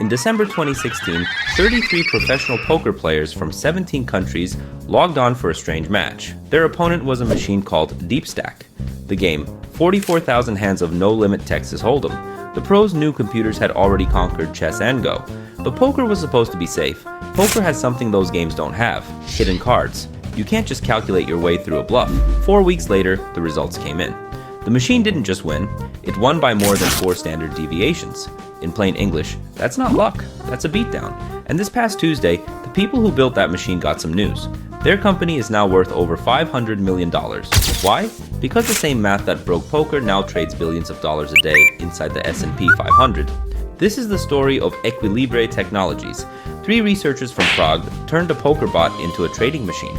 In December 2016, 33 professional poker players from 17 countries logged on for a strange match. Their opponent was a machine called DeepStack. The game, 44,000 hands of no-limit Texas Hold'em. The pros knew computers had already conquered chess and Go, but poker was supposed to be safe. Poker has something those games don't have: hidden cards. You can't just calculate your way through a bluff. 4 weeks later, the results came in. The machine didn't just win, it won by more than 4 standard deviations. In plain English, that's not luck, that's a beatdown. And this past Tuesday, the people who built that machine got some news. Their company is now worth over $500 million. Why? Because the same math that broke poker now trades billions of dollars a day inside the S&P 500. This is the story of Equilibre Technologies. 3 researchers from Prague turned a poker bot into a trading machine.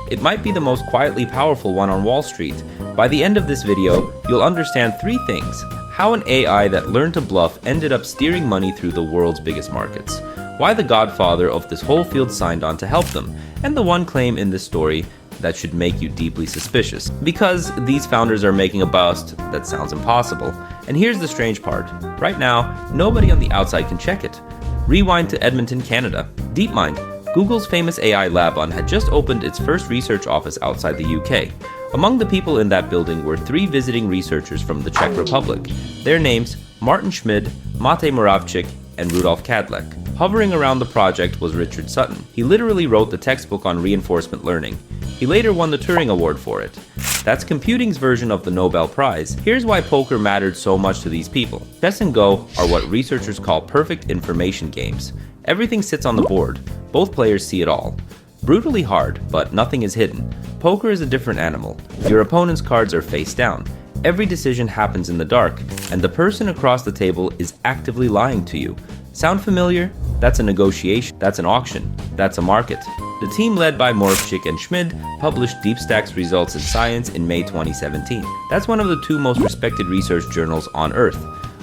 It might be the most quietly powerful one on Wall Street. By the end of this video, you'll understand 3 things: how an AI that learned to bluff ended up steering money through the world's biggest markets, why the godfather of this whole field signed on to help them, and the one claim in this story that should make you deeply suspicious, because these founders are making a bust that sounds impossible. And here's the strange part: right now, nobody on the outside can check it. Rewind to Edmonton, Canada. DeepMind, Google's famous AI lab, had just opened its first research office outside the UK. Among the people in that building were 3 visiting researchers from the Czech Republic. Their names: Martin Schmid, Matej Moravčík, and Rudolf Kadlec. Hovering around the project was Richard Sutton. He literally wrote the textbook on reinforcement learning. He later won the Turing Award for it. That's computing's version of the Nobel Prize. Here's why poker mattered so much to these people. Chess and Go are what researchers call perfect information games. Everything sits on the board. Both players see it all. Brutally hard, but nothing is hidden. Poker is a different animal. Your opponent's cards are face down. Every decision happens in the dark, and the person across the table is actively lying to you. Sound familiar? That's a negotiation, that's an auction, that's a market. The team led by Moravčík and Schmid published DeepStack's results in Science in May 2017. That's one of the 2 most respected research journals on Earth.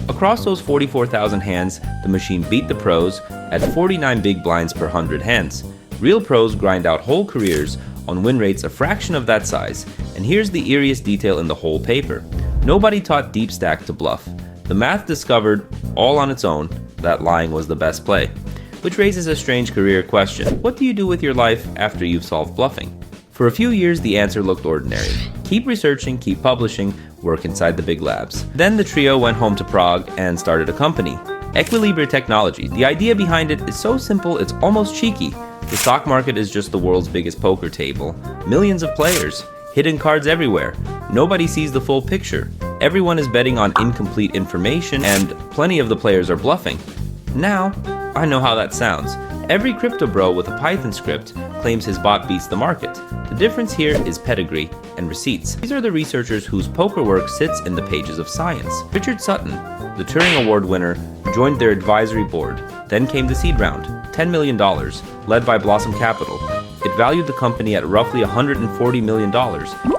Across those 44,000 hands, the machine beat the pros at 49 big blinds per 100 hands. Real pros grind out whole careers on win rates a fraction of that size. And here's the eeriest detail in the whole paper: nobody taught DeepStack to bluff. The math discovered, all on its own, that lying was the best play. Which raises a strange career question: what do you do with your life after you've solved bluffing? For a few years, the answer looked ordinary. Keep researching, keep publishing, work inside the big labs. Then the trio went home to Prague and started a company, Equilibre Technology. The idea behind it is so simple it's almost cheeky. The stock market is just the world's biggest poker table. Millions of players, hidden cards everywhere. Nobody sees the full picture. Everyone is betting on incomplete information, and plenty of the players are bluffing. Now, I know how that sounds. Every crypto bro with a Python script claims his bot beats the market. The difference here is pedigree and receipts. These are the researchers whose poker work sits in the pages of science. Richard Sutton, the Turing Award winner, joined their advisory board. Then came the seed round, $10 million, led by Blossom Capital. It valued the company at roughly $140 million,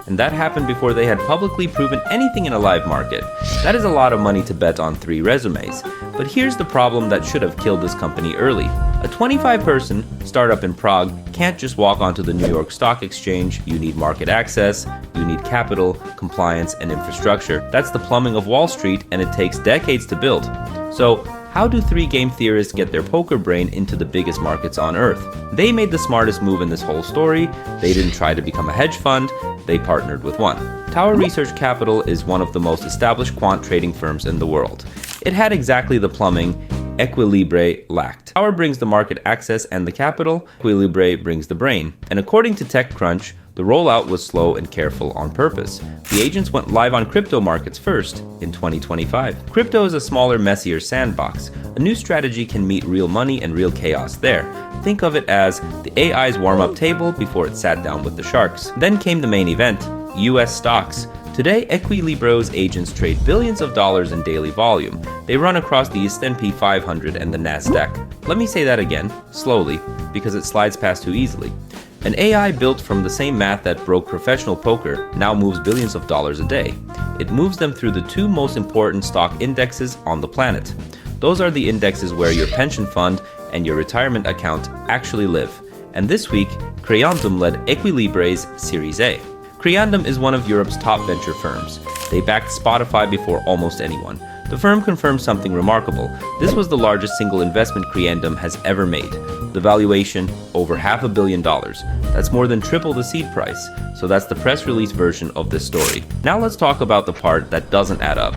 and that happened before they had publicly proven anything in a live market. That is a lot of money to bet on 3 resumes. But here's the problem that should have killed this company early. A 25-person startup in Prague can't just walk onto the New York Stock Exchange. You need market access, you need capital, compliance, and infrastructure. That's the plumbing of Wall Street, and it takes decades to build. So, how do 3 game theorists get their poker brain into the biggest markets on Earth? They made the smartest move in this whole story. They didn't try to become a hedge fund, they partnered with one. Tower Research Capital is one of the most established quant trading firms in the world. It had exactly the plumbing Equilibre lacked. Tower brings the market access and the capital, Equilibre brings the brain. And according to TechCrunch, the rollout was slow and careful on purpose. The agents went live on crypto markets first in 2025. Crypto is a smaller, messier sandbox. A new strategy can meet real money and real chaos there. Think of it as the AI's warm-up table before it sat down with the sharks. Then came the main event, US stocks. Today, Equilibre's agents trade billions of dollars in daily volume. They run across the S&P 500 and the NASDAQ. Let me say that again, slowly, because it slides past too easily. An AI built from the same math that broke professional poker now moves billions of dollars a day. It moves them through the 2 most important stock indexes on the planet. Those are the indexes where your pension fund and your retirement account actually live. And this week, Creandum led Equilibre's Series A. Creandum is one of Europe's top venture firms. They backed Spotify before almost anyone. The firm confirmed something remarkable. This was the largest single investment Creandum has ever made. The valuation, over $500 million. That's more than triple the seed price. So that's the press release version of this story. Now let's talk about the part that doesn't add up.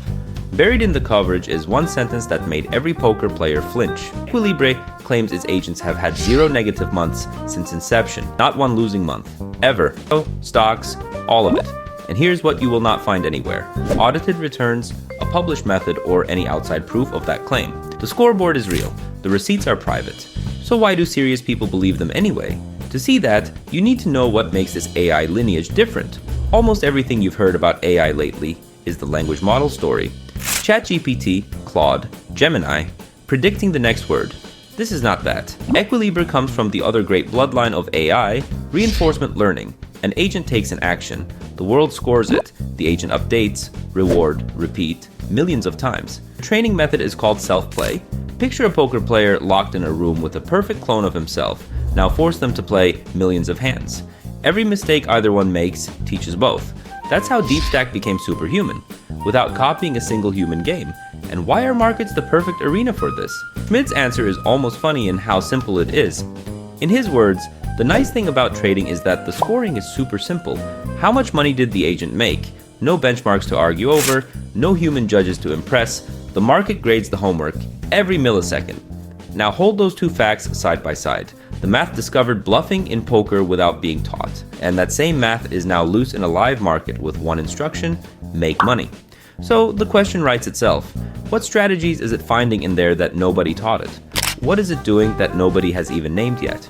Buried in the coverage is one sentence that made every poker player flinch. Equilibre claims its agents have had 0 negative months since inception, not one losing month, ever. So, stocks, all of it. And here's what you will not find anywhere: audited returns, a published method, or any outside proof of that claim. The scoreboard is real, the receipts are private. So why do serious people believe them anyway? To see that, you need to know what makes this AI lineage different. Almost everything you've heard about AI lately is the language model story. ChatGPT, Claude, Gemini, predicting the next word. This is not that. Equilibre comes from the other great bloodline of AI, reinforcement learning. An agent takes an action, the world scores it, the agent updates, reward, repeat, millions of times. The training method is called self-play. Picture a poker player locked in a room with a perfect clone of himself. Now force them to play millions of hands. Every mistake either one makes teaches both. That's how DeepStack became superhuman, without copying a single human game. And why are markets the perfect arena for this? Schmidt's answer is almost funny in how simple it is. In his words, the nice thing about trading is that the scoring is super simple. How much money did the agent make? No benchmarks to argue over, no human judges to impress. The market grades the homework every millisecond. Now hold those two facts side by side. The math discovered bluffing in poker without being taught. And that same math is now loose in a live market with one instruction: make money. So the question writes itself. What strategies is it finding in there that nobody taught it? What is it doing that nobody has even named yet?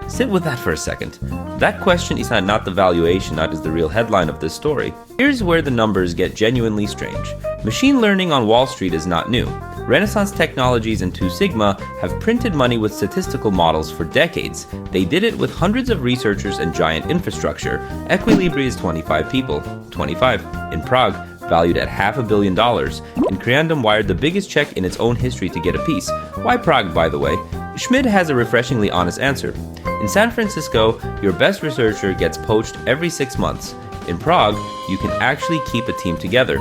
Sit with that for a second. That question is not the valuation, that is the real headline of this story. Here's where the numbers get genuinely strange. Machine learning on Wall Street is not new. Renaissance Technologies and 2 Sigma have printed money with statistical models for decades. They did it with hundreds of researchers and giant infrastructure. Equilibre is 25 people. 25. In Prague, valued at $500 million. And Creandum wired the biggest check in its own history to get a piece. Why Prague, by the way? Schmidt has a refreshingly honest answer. In San Francisco, your best researcher gets poached every 6 months. In Prague, you can actually keep a team together.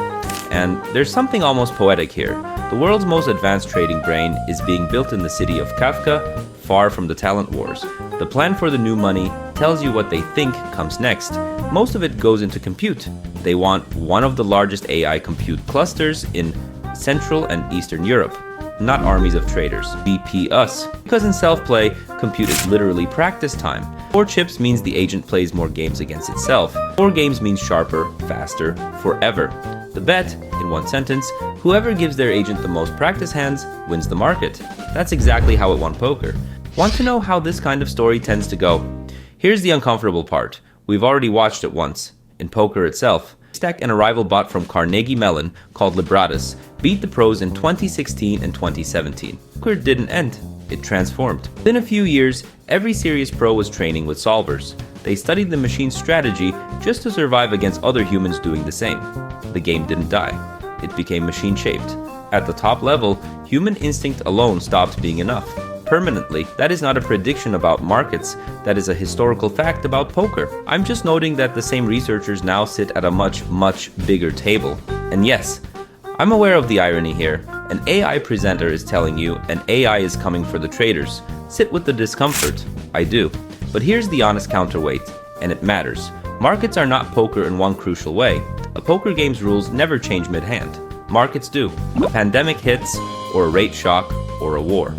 And there's something almost poetic here. The world's most advanced trading brain is being built in the city of Kafka, far from the talent wars. The plan for the new money tells you what they think comes next. Most of it goes into compute. They want one of the largest AI compute clusters in Central and Eastern Europe, not armies of traders. BP us. Because in self-play, compute is literally practice time. 4 chips means the agent plays more games against itself. 4 games means sharper, faster, forever. The bet, in one sentence, whoever gives their agent the most practice hands wins the market. That's exactly how it won poker. Want to know how this kind of story tends to go? Here's the uncomfortable part. We've already watched it once. In poker itself, DeepStack and a rival bot from Carnegie Mellon called Libratus beat the pros in 2016 and 2017. Poker didn't end. It transformed. Within a few years, every serious pro was training with solvers. They studied the machine's strategy just to survive against other humans doing the same. The game didn't die. It became machine-shaped. At the top level, human instinct alone stopped being enough. Permanently. That is not a prediction about markets. That is a historical fact about poker. I'm just noting that the same researchers now sit at a much, much bigger table. And yes, I'm aware of the irony here. An AI presenter is telling you an AI is coming for the traders. Sit with the discomfort. I do. But here's the honest counterweight, and it matters. Markets are not poker in one crucial way. A poker game's rules never change mid-hand. Markets do. A pandemic hits, or a rate shock, or a war.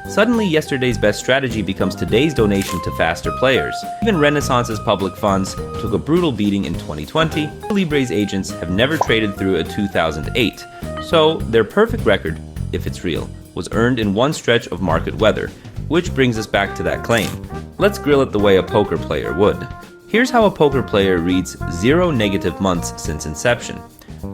Suddenly, yesterday's best strategy becomes today's donation to faster players. Even Renaissance's public funds took a brutal beating in 2020. Libre's agents have never traded through a 2008. So, their perfect record, if it's real, was earned in one stretch of market weather. Which brings us back to that claim. Let's grill it the way a poker player would. Here's how a poker player reads 0 negative months since inception.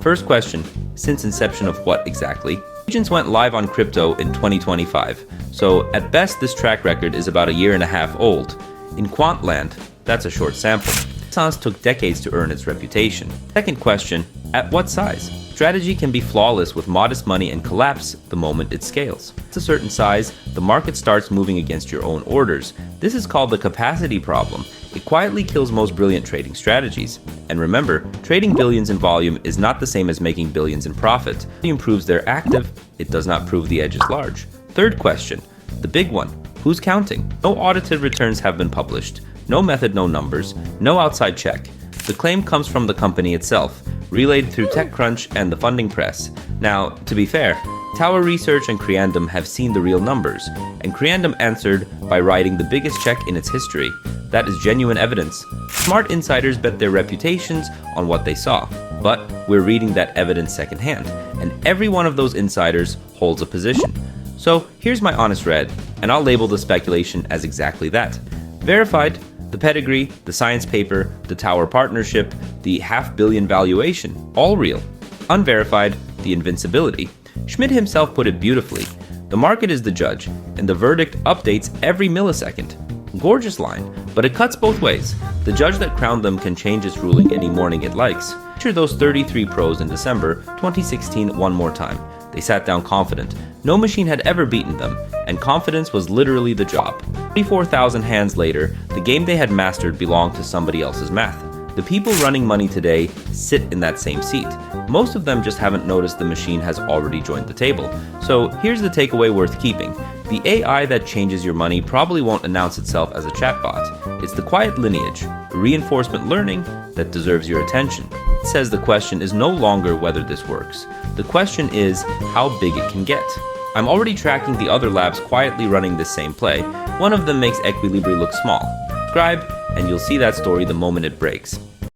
First question, since inception of what exactly? Agents went live on crypto in 2025, so at best this track record is about a year and a half old. In quant land, that's a short sample. Renaissance took decades to earn its reputation. Second question, at what size? Strategy can be flawless with modest money and collapse the moment it scales. At a certain size, the market starts moving against your own orders. This is called the capacity problem. It quietly kills most brilliant trading strategies. And remember, trading billions in volume is not the same as making billions in profit. It improves their active, it does not prove the edge is large. Third question, the big one, who's counting? No audited returns have been published, no method, no numbers, no outside check. The claim comes from the company itself, relayed through TechCrunch and the funding press. Now, to be fair, Tower Research and Creandum have seen the real numbers, and Creandum answered by writing the biggest check in its history. That is genuine evidence. Smart insiders bet their reputations on what they saw, but we're reading that evidence secondhand, and every one of those insiders holds a position. So here's my honest read, and I'll label the speculation as exactly that. Verified, the pedigree, the science paper, the Tower partnership, the $500 million valuation, all real. Unverified, the invincibility. Schmidt himself put it beautifully. The market is the judge, and the verdict updates every millisecond. Gorgeous line, but it cuts both ways. The judge that crowned them can change its ruling any morning it likes. Picture those 33 pros in December 2016 one more time. They sat down confident. No machine had ever beaten them, and confidence was literally the job. 24,000 hands later, the game they had mastered belonged to somebody else's math. The people running money today sit in that same seat. Most of them just haven't noticed the machine has already joined the table. So here's the takeaway worth keeping. The AI that changes your money probably won't announce itself as a chatbot. It's the quiet lineage, reinforcement learning that deserves your attention. It says the question is no longer whether this works. The question is how big it can get. I'm already tracking the other labs quietly running this same play. One of them makes Equilibri look small. Subscribe, and you'll see that story the moment it breaks.